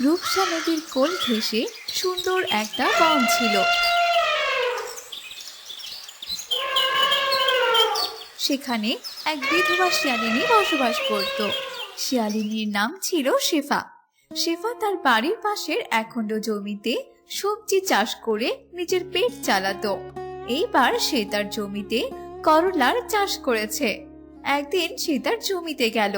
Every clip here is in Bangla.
রূপসা নদীর কোল ঘেঁষে সুন্দর একটা বন ছিল। সেখানে এক বিধবা শিয়ালিনী বসবাস করত। শিয়ালিনীর নাম ছিল শেফা। শেফা তার বাড়ির পাশের একখণ্ড জমিতে সবজি চাষ করে নিজের পেট চালাতো। এইবার সে তার জমিতে করলার চাষ করেছে। একদিন সে তার জমিতে গেল।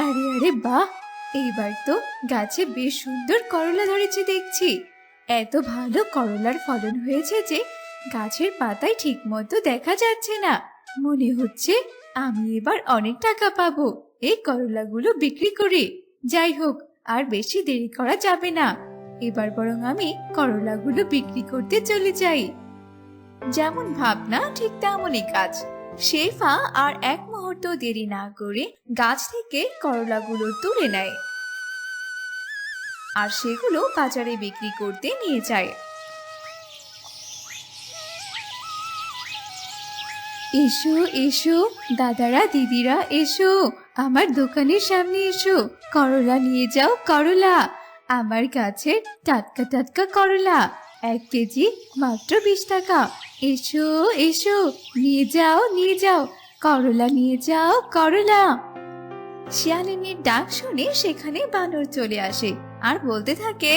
আরে আরে বাহ, এইবার তো গাছে বেশ সুন্দর করলা ধরেছে দেখছি। এত ভালো করলার ফলন হয়েছে যে গাছের পাতায় ঠিক মতো দেখা যাচ্ছে না। মনে হচ্ছে আমি এবার অনেক টাকা পাবো এই করলাগুলো বিক্রি করে। যাই হোক, আর বেশি দেরি করা যাবে না। এবার বরং আমি করলাগুলো বিক্রি করতে চলে যাই। যেমন ভাবনা ঠিক তেমনই কাজ। শেফা আর এক মুহূর্ত দেরি না করে গাছ থেকে করলাগুলো তুলে নেয় আর সেগুলো বাজারে বিক্রি করতে নিয়ে যায়। এসো এসো দাদারা দিদিরা, এসো আমার দোকানের সামনে এসো, করলা নিয়ে যাও করলা। আমার গাছের টাটকা টাটকা করলা, 1 কেজি মাত্র 20 টাকা। এসো এসো, নিয়ে যাও নিয়ে যাও, করলা নিয়ে যাও করলা। শিয়ালিনীর ডাক শুনে সেখানে বানর চলে আসে আর বলতে থাকে,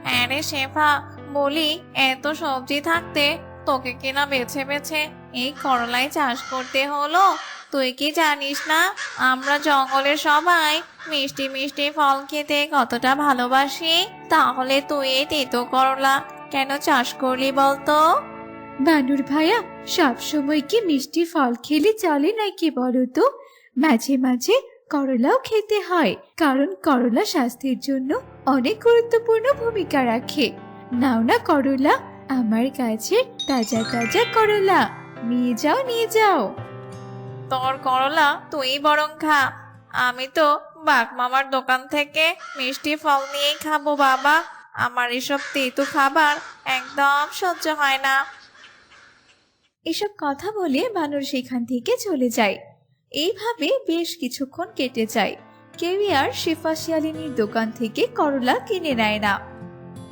হ্যাঁ রে শেফা, বলি এত সবজি থাকতে তোকে কিনা বেছে বেছে এই করলাই চাষ করতে হলো। তুই কি জানিস না আমরা জঙ্গলের সবাই মিষ্টি মিষ্টি ফল খেতে কতটা ভালোবাসি? তাহলে তুই এই তেতো করলা কেন চাষ করলি বলতো? বানর ভাইয়া, সব সময় কি মিষ্টি ফল খেলে চলে নাকি বলো তো? মাঝে মাঝে করলাও খেতে হয়, কারণ করলা স্বাস্থ্যের জন্য অনেক গুরুত্বপূর্ণ ভূমিকা রাখে। নাও না করলা, আমার কাছে তাজা তাজা করলা, নিয়ে যাও নিয়ে যাও। তোর করলা তুই বরং খা, আমি তো বাঘ মামার দোকান থেকে মিষ্টি ফল নিয়েই খাবো বাবা। আমার এসব তেতো খাবার একদম সহ্য হয় না। এসব কথা বলে বানর সেখান থেকে চলে যায়। এইভাবে বেশ কিছুক্ষণ কেটে যায়। কেউই আর শেফা শিয়ালিনীর দোকান থেকে করলা কিনে নেয় না।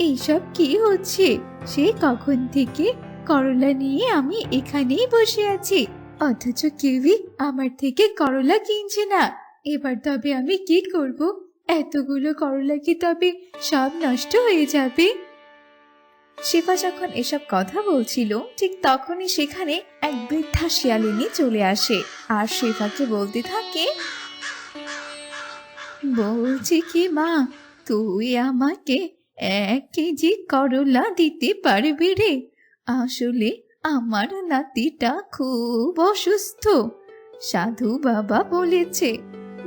এইসব কি হচ্ছে? সেই কখন থেকে করলা নিয়ে আমি এখানেই বসে আছি, অথচ কেউই আমার থেকে করলা কিনছে না। এবার তবে আমি কি করব? এতগুলো করলা কি তবে সব নষ্ট হয়ে যাবে? শেফা যখন এসব কথা বলছিল ঠিক তখনই সেখানে এক বৃদ্ধা শিয়ালিনী চলে আসে আর শেফাকে বলতে থাকে, বলছি কি মা, তুই আমাকে 1 কেজি করলা দিতে পারবি রে? আসলে আমার নাতিটা খুব অসুস্থ। সাধু বাবা বলেছে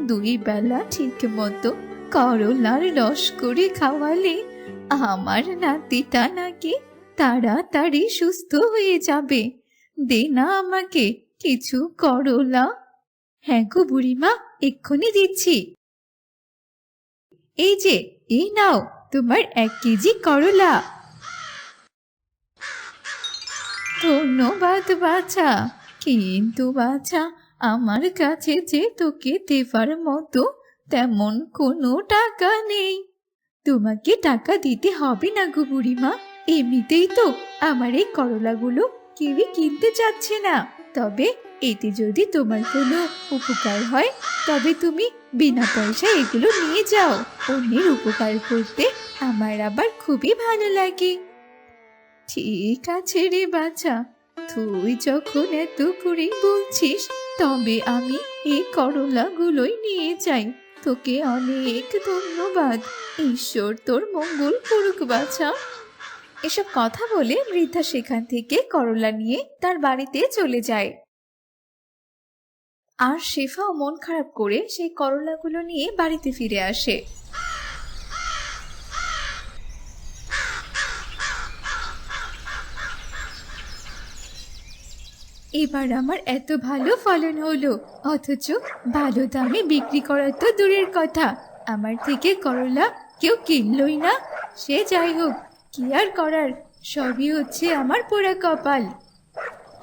2 বেলা ঠিক মতো করলার রস করে খাওয়ালে আমার নাতিটা নাকি তাড়াতাড়ি সুস্থ হয়ে যাবে। দে না আমাকে কিছু করলা। হ্যাঁ গো বুড়িমা, এক্ষুনি দিচ্ছি। এই যে, এই নাও তোমার 1 কেজি করলা। ধন্যবাদ বাছা, কিন্তু বাছা আমার কাছে যে তোকে দেবার মতো তেমন কোনো টাকা নেই। তোমাকে টাকা দিতে হবে না গো বুড়িমা, এমনিতেই তো আমার এই করলাগুলো কেউই কিনতে চাচ্ছে না। তবে এতে যদি তোমার কোনো উপকার হয় তবে তুমি বিনা পয়সায় এগুলো নিয়ে যাও। অন্যের উপকার করতে আমার আবার খুবই ভালো লাগে। ঠিক আছে রে বাছা, তুই যখন এত করে বলছিস তবে আমি এই করলাগুলোই নিয়ে যাই। তোকে অনেক ধন্যবাদ। ঈশ্বর তোর মঙ্গল করুক বাছা। এসব কথা বলে বৃদ্ধা সেখান থেকে করলা নিয়ে তার বাড়িতে চলে যায়। আর শেফাও মন খারাপ করে সেই করলাগুলো নিয়ে বাড়িতে ফিরে আসে। এবার আমার এত ভালো ফলন হলো, অথচ ভালো দামে বিক্রি করা তো দূরের কথা, আমার থেকে করলা কেউ কিনলই না। সে যাই হোক, কি আর করার, সবই হচ্ছে আমার পোড়া কপাল।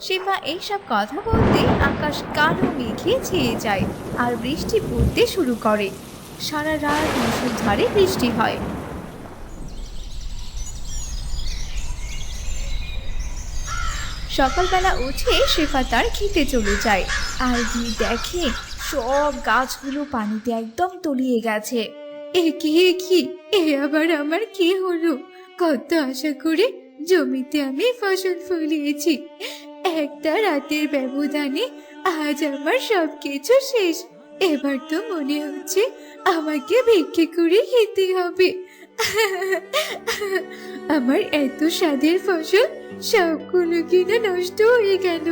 শিফা এইসব কথা বলতে আকাশ কালো মেঘে ছেয়ে যায় আর বৃষ্টি পড়তে শুরু করে। সারা রাত মুষলধারে বৃষ্টি হয়। সকালবেলা উঠে শেফা তার খেতে চলে যায় আর গিয়ে দেখে সব গাছগুলো পানিতে একদম তলিয়ে গেছে। এ কি আবার আমার কি হলো? কত আশা করে জমিতে আমি ফসল ফলিয়েছি, একটা রাতের ব্যবধানে আজ আমার সবকিছু শেষ। এবার তো মনে হচ্ছে আমাকে ভিক্ষে করে খেতে হবে। আমার এত স্বাদের ফসল সবগুলো কিনা নষ্ট হয়ে গেল।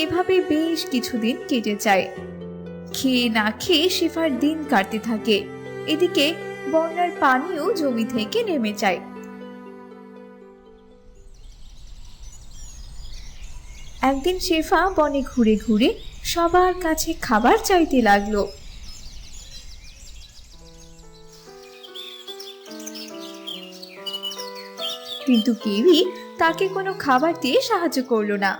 এভাবে বেশ কিছুদিন কেটে যায়। খেয়ে না খেয়ে শেফার দিন কাটতে থাকে। এদিকে বন্যার পানিও জমি থেকে নেমে যায়। একদিন শেফা বনে ঘুরে ঘুরে সবার কাছে খাবার চাইতে লাগলো। কিন্তু কেউই তাকে কোনো খাবার দিয়ে সাহায্য করলো না।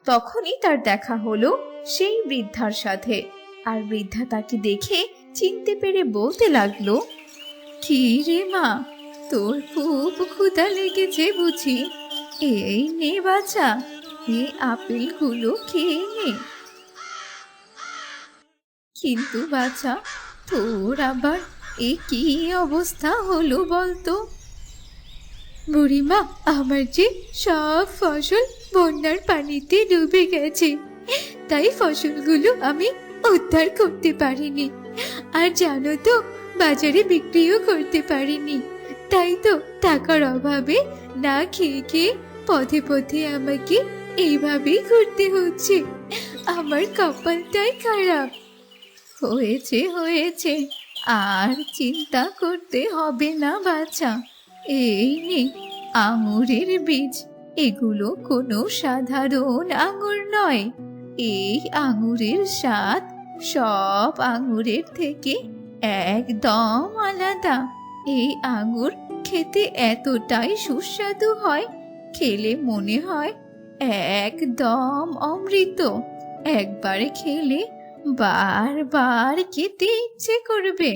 তখনই তার দেখা হলো সেই বৃদ্ধার সাথে। আর বৃদ্ধা তাকে দেখে চিনতে পেরে বলতে লাগলো, কি রে মা, তোর খুব ক্ষুধা লেগেছে বুঝি? এই নে বাছা, এই আপেলগুলো খেয়ে নে। কিন্তু বাছা, তোর আবার এ কি অবস্থা হলো বলতো? বুড়িমা, আমার যে সব ফসল বন্যার পানিতে ডুবে গেছে, তাই ফসলগুলো আমি উদ্ধার করতে পারিনি। আর জানো তো, বাজারে বিক্রিও করতে পারিনি। তাই তো টাকার অভাবে না খেয়ে খেয়ে পথে পথে আমাকে এইভাবেই ঘুরতে হচ্ছে। আমার কপালটাই খারাপ। হয়েছে, আর চিন্তা করতে হবে না বাছা। এই নে আঙুরের বীজ। এগুলো কোনো সাধারণ আঙুর নয়। এই আঙুরের স্বাদ সব আঙুরের থেকে একদম আলাদা। এই আঙুর খেতে এতটাই সুস্বাদু হয়, খেলে মনে হয় একদম অমৃত। একবারে খেলে বারবার খেতে ইচ্ছে করবে।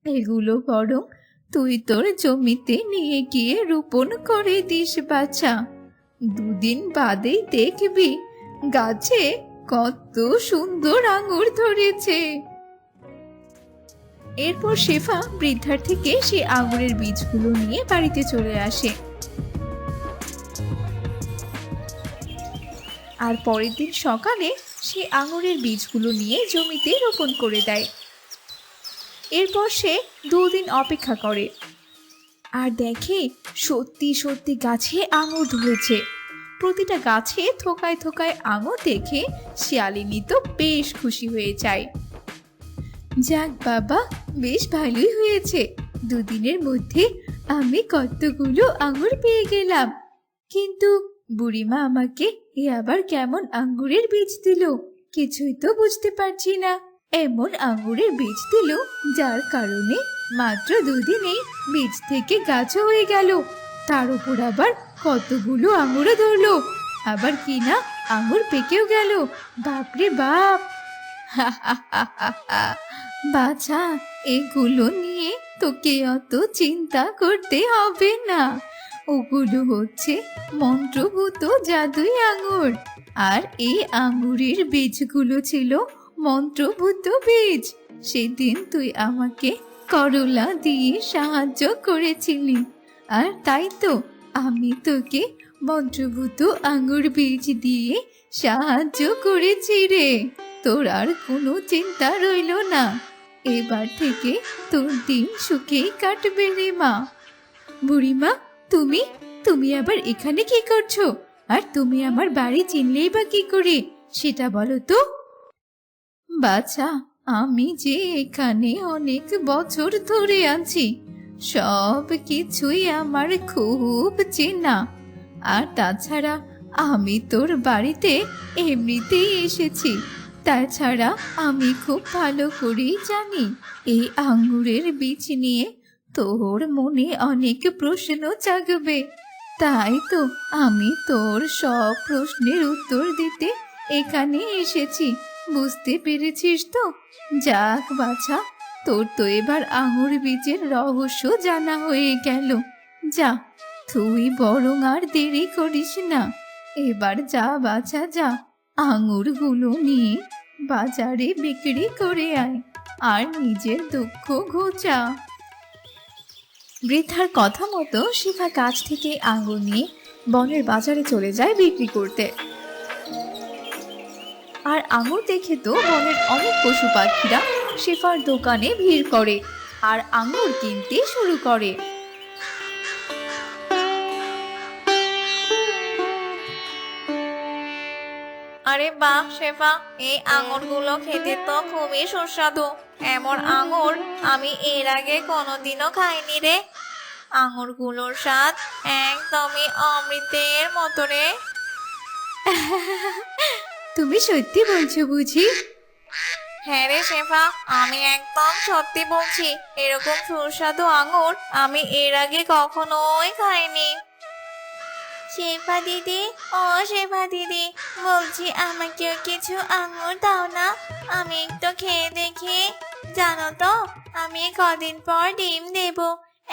এগুলো বরং তুই তোর জমিতে নিয়ে গিয়ে রোপণ করে দিস বাছা। দুদিন বাদেই দেখবি গাছে কত সুন্দর আঙুর ধরেছে। এরপর শেফা বৃদ্ধার থেকে সেই আঙুরের বীজগুলো নিয়ে বাড়িতে চলে আসে। আর পরের দিন সকালে সে আঙুরের বীজগুলো নিয়ে জমিতে রোপণ করে দেয়। এরপর সে 2 দিন অপেক্ষা করে আর দেখে সত্যি সত্যি গাছে আঙুর ধরেছে। প্রতিটা গাছে থোকায় থোকায় আঙুর দেখে শিয়ালিনী তো বেশ খুশি হয়ে যায়। যাক বাবা, বেশ ভালোই হয়েছে। 2 দিনের মধ্যে আমি কতগুলো আঙুর পেয়ে গেলাম। কিন্তু বুড়িমা আমাকে এ আবার কেমন আঙ্গুরের বীজ দিল? কিছুই তো বুঝতে পারছি না। এমন আঙ্গুরের বীজ দিল যার কারণে মাত্র 2 দিনেই বীজ থেকে গাছও হয়ে গেল। তার উপর আবার কতগুলো আঙুরও ধরলো। আবার কি না, আঙুর পেকেও গেল। বাপরে বাপ! বাছা, এগুলো নিয়ে তোকে অত চিন্তা করতে হবে না। ওগুলো হচ্ছে মন্ত্রভূত জাদুই আঙুর। আর এই আঙুরের বীজগুলো ছিল মন্ত্রভূত বীজ। সেদিন তুই আমাকে করলা দিয়ে সাহায্য করেছিলি, আর তাই তো আমি তোকে মন্ত্রভূত আঙুর বীজ দিয়ে সাহায্য করেছি রে। তোর আর কোনো চিন্তা রইল না। এবার থেকে তোর দিন সুখেই কাটবে রে মা। বুড়িমা, তুমি তুমি আবার এখানে কি করছো? আর তুমি আমার বাড়ি চিনলেই বা কি করে, সেটা বলো তো। বাছা, আমি যে এখানে অনেক বছর ধরে আছি, সব কিছুই আমার খুব চেনা। আর তাছাড়া আমি তোর বাড়িতে এমনিতেই এসেছি, তাছাড়া আমি খুব ভালো করেই জানি এই আঙ্গুরের বীজ নিয়ে তোর মনে অনেক প্রশ্ন জাগবে। তাই তো আমি তোর সব প্রশ্নের উত্তর দিতে এখানে এসেছি। বুঝতে পেরেছিস তো? যাক বাছা, তোর তো এবার আঙুর বীজের রহস্য জানা হয়ে গেল। যা, তুই বরং আর দেরি করিস না। এবার যা বাছা যা, আঙুরগুলো নিয়ে বাজারে বিক্রি করে আয় আর নিজের দুঃখ ঘোচা। বৃদ্ধার কথা মতো শিফা গাছ থেকে আঙুর নিয়ে বনের বাজারে চলে যায় বিক্রি করতে। আর আঙুর দেখে তো বনের অনেক পশু পাখিরা শিফার দোকানে ভিড় করে আর আঙুর কিনতে শুরু করে। আরে বাহ শেফা, এই আঙুরগুলো খেতে তো খুবই সুস্বাদু। এমন আঙুর আমি এর আগে কোনোদিনও খাইনি রে। আঙুরগুলোর স্বাদ একদমই অমৃতের মতো রে। তুমি সত্যি বলছো বুঝি? হ্যাঁ রে শেফা, আমি একদম সত্যি বলছি। এরকম সুস্বাদু আঙুর আমি এর আগে কখনোই খাইনি। শেফা দিদি, ও শেফা দিদি, বলছি আমাকেও কিছু আঙুর দাও না, আমি একটু খেয়ে দেখি। জানো তো আমি কদিন পর ডিম দেব।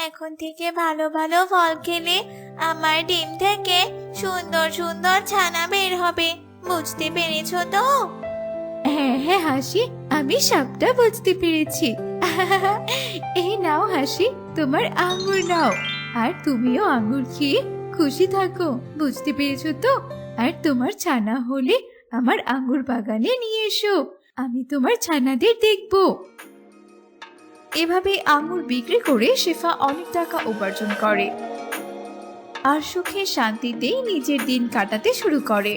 এখন থেকে ভালো ভালো ফল খেলে আমার ডিম থেকে সুন্দর সুন্দর ছানা বের হবে। বুঝতে পেরেছো তো? হ্যাঁ হ্যাঁ হাসি, আমি সবটা বুঝতে পেরেছি। এই নাও হাসি, তোমার আঙ্গুর নাও। আর তুমিও আঙ্গুর খেয়ে খুশি থাকো। বুঝতে পেরেছো তো? আর তোমার ছানা হলে আমার আঙ্গুর বাগানে নিয়ে এসো, আমি তোমার ছানাদের দেখবো। এভাবে আঙ্গুর বিক্রি করে শেফা অনেক টাকা উপার্জন করে আর সুখে শান্তিতেই নিজের দিন কাটাতে শুরু করে।